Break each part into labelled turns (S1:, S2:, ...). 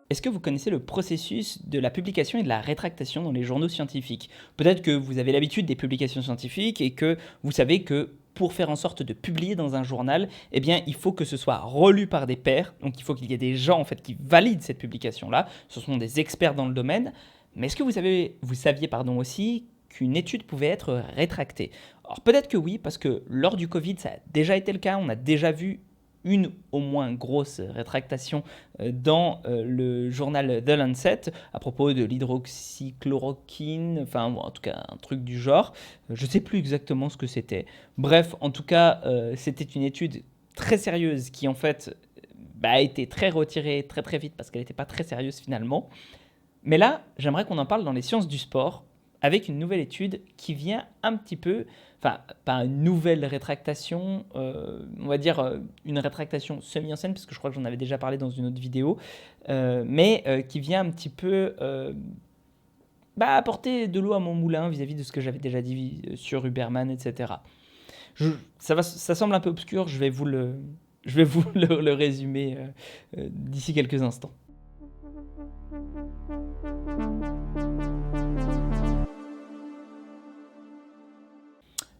S1: est-ce que vous connaissez le processus de la publication et de la rétractation dans les journaux scientifiques? Peut-être que vous avez l'habitude des publications scientifiques et que vous savez que pour faire en sorte de publier dans un journal, eh bien, il faut que ce soit relu par des pairs. Donc, il faut qu'il y ait des gens en fait qui valident cette publication-là. Ce sont des experts dans le domaine. Mais est-ce que vous saviez aussi qu'une étude pouvait être rétractée? Alors peut-être que oui, parce que lors du Covid, ça a déjà été le cas. On a déjà vu une au moins grosse rétractation dans le journal The Lancet à propos de l'hydroxychloroquine, enfin bon, en tout cas un truc du genre. Je ne sais plus exactement ce que c'était. Bref, en tout cas, c'était une étude très sérieuse qui en fait a été très retirée très très vite parce qu'elle n'était pas très sérieuse finalement. Mais là, j'aimerais qu'on en parle dans les sciences du sport avec une nouvelle étude qui vient un petit peu, enfin, pas une nouvelle rétractation, on va dire une rétractation semi-ancienne, parce que je crois que j'en avais déjà parlé dans une autre vidéo, mais qui vient un petit peu apporter de l'eau à mon moulin vis-à-vis de ce que j'avais déjà dit sur Huberman, etc. Ça semble un peu obscur, je vais vous le résumer d'ici quelques instants.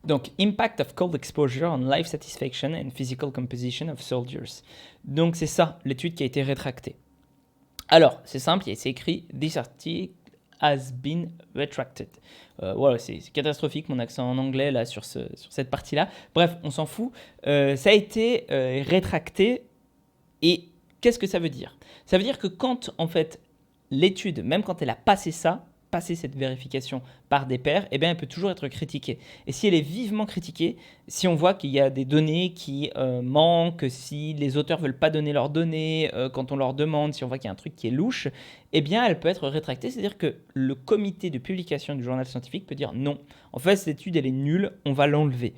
S1: Donc, Impact of Cold Exposure on Life Satisfaction and Physical Composition of Soldiers. Donc, c'est ça, l'étude qui a été rétractée. Alors, c'est simple, c'est écrit « This article has been retracted ». Voilà, c'est catastrophique mon accent en anglais là sur cette partie-là. Bref, on s'en fout. Ça a été rétracté. Et qu'est-ce que ça veut dire? Ça veut dire que quand, en fait, l'étude, même quand elle a passé cette vérification par des pairs, eh bien, elle peut toujours être critiquée. Et si elle est vivement critiquée, si on voit qu'il y a des données qui manquent, si les auteurs ne veulent pas donner leurs données, quand on leur demande, si on voit qu'il y a un truc qui est louche, eh bien, elle peut être rétractée. C'est-à-dire que le comité de publication du journal scientifique peut dire non. En fait, cette étude, elle est nulle, on va l'enlever.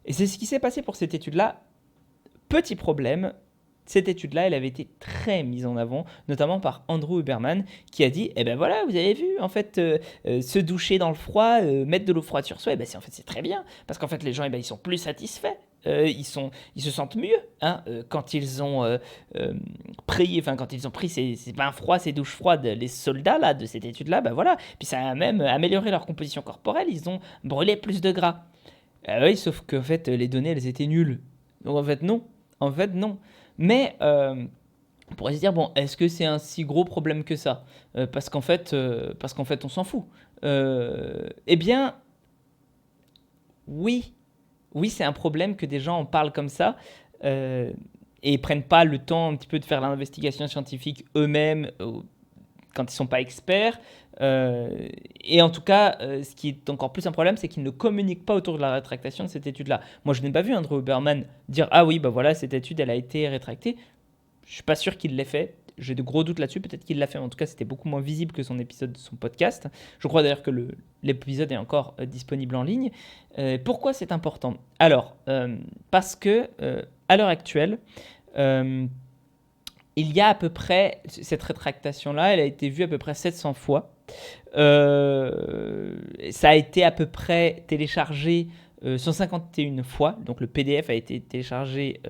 S1: Et c'est ce qui s'est passé pour cette étude-là. Petit problème, cette étude-là, elle avait été très mise en avant, notamment par Andrew Huberman, qui a dit, eh ben voilà, vous avez vu, en fait, se doucher dans le froid, mettre de l'eau froide sur soi, eh ben c'est très bien, parce qu'en fait, les gens, eh ben, ils sont plus satisfaits. Ils se sentent mieux quand ils ont quand ils ont pris ces bains froids, ces douches froides, les soldats là de cette étude-là, ben voilà. Puis ça a même amélioré leur composition corporelle, ils ont brûlé plus de gras. Oui, sauf qu'en fait, les données, elles étaient nulles. Donc en fait non. Mais on pourrait se dire, bon, est-ce que c'est un si gros problème que ça? Parce qu'en fait, on s'en fout. Eh bien, oui. Oui, c'est un problème que des gens en parlent comme ça et prennent pas le temps un petit peu de faire l'investigation scientifique eux-mêmes quand ils sont pas experts. Et en tout cas, ce qui est encore plus un problème, c'est qu'ils ne communiquent pas autour de la rétractation de cette étude-là. Moi, je n'ai pas vu Andrew Huberman dire « Ah oui, bah voilà, cette étude, elle a été rétractée ». Je suis pas sûr qu'il l'ait fait. J'ai de gros doutes là-dessus. Peut-être qu'il l'a fait. En tout cas, c'était beaucoup moins visible que son épisode de son podcast. Je crois d'ailleurs que l'épisode est encore disponible en ligne. Pourquoi c'est important? Alors, parce que à l'heure actuelle, il y a à peu près, cette rétractation-là, elle a été vue à peu près 700 fois. Ça a été à peu près téléchargé 151 fois. Donc le PDF a été téléchargé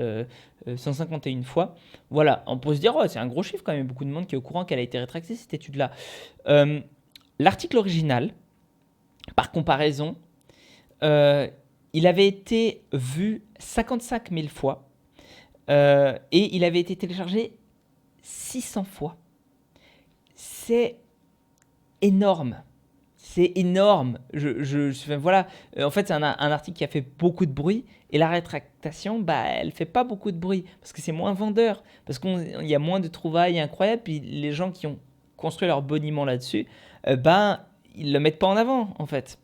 S1: 151 fois. Voilà, on peut se dire, oh, c'est un gros chiffre quand même, beaucoup de monde qui est au courant qu'elle a été rétractée, cette étude-là. L'article original, par comparaison, il avait été vu 55 000 fois et il avait été téléchargé 600 fois. C'est énorme. C'est énorme. Voilà. En fait, c'est un article qui a fait beaucoup de bruit et la rétractation, elle fait pas beaucoup de bruit parce que c'est moins vendeur, parce qu'il y a moins de trouvailles incroyables. Puis les gens qui ont construit leur boniment là-dessus, ils le mettent pas en avant en fait.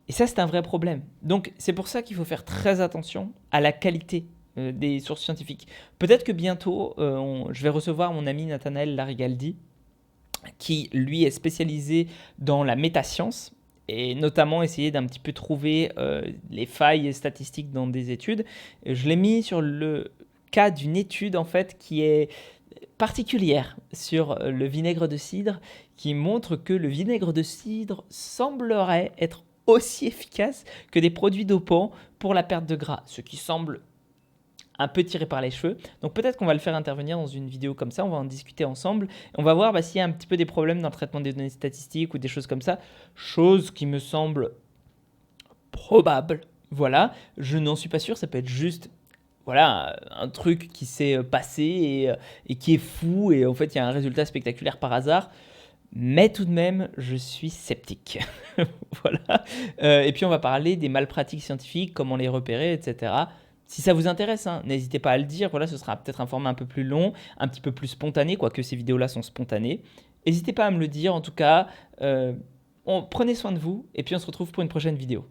S1: Et ça, c'est un vrai problème. Donc, c'est pour ça qu'il faut faire très attention à la qualité des sources scientifiques. Peut-être que bientôt, je vais recevoir mon ami Nathanaël Larigaldi, qui lui est spécialisé dans la métascience et notamment essayer d'un petit peu trouver les failles statistiques dans des études. Je l'ai mis sur le cas d'une étude en fait qui est particulière sur le vinaigre de cidre, qui montre que le vinaigre de cidre semblerait être aussi efficace que des produits dopants pour la perte de gras, ce qui semble un peu tiré par les cheveux. Donc peut-être qu'on va le faire intervenir dans une vidéo comme ça, on va en discuter ensemble. On va voir s'il y a un petit peu des problèmes dans le traitement des données statistiques ou des choses comme ça, chose qui me semble probable. Voilà, je n'en suis pas sûr, ça peut être juste voilà, un truc qui s'est passé et qui est fou et en fait il y a un résultat spectaculaire par hasard. Mais tout de même, je suis sceptique. Voilà. Et puis on va parler des malpratiques scientifiques, comment les repérer, etc. Si ça vous intéresse, hein, n'hésitez pas à le dire. Voilà, ce sera peut-être un format un peu plus long, un petit peu plus spontané, quoique ces vidéos-là sont spontanées. N'hésitez pas à me le dire. En tout cas, prenez soin de vous et puis on se retrouve pour une prochaine vidéo.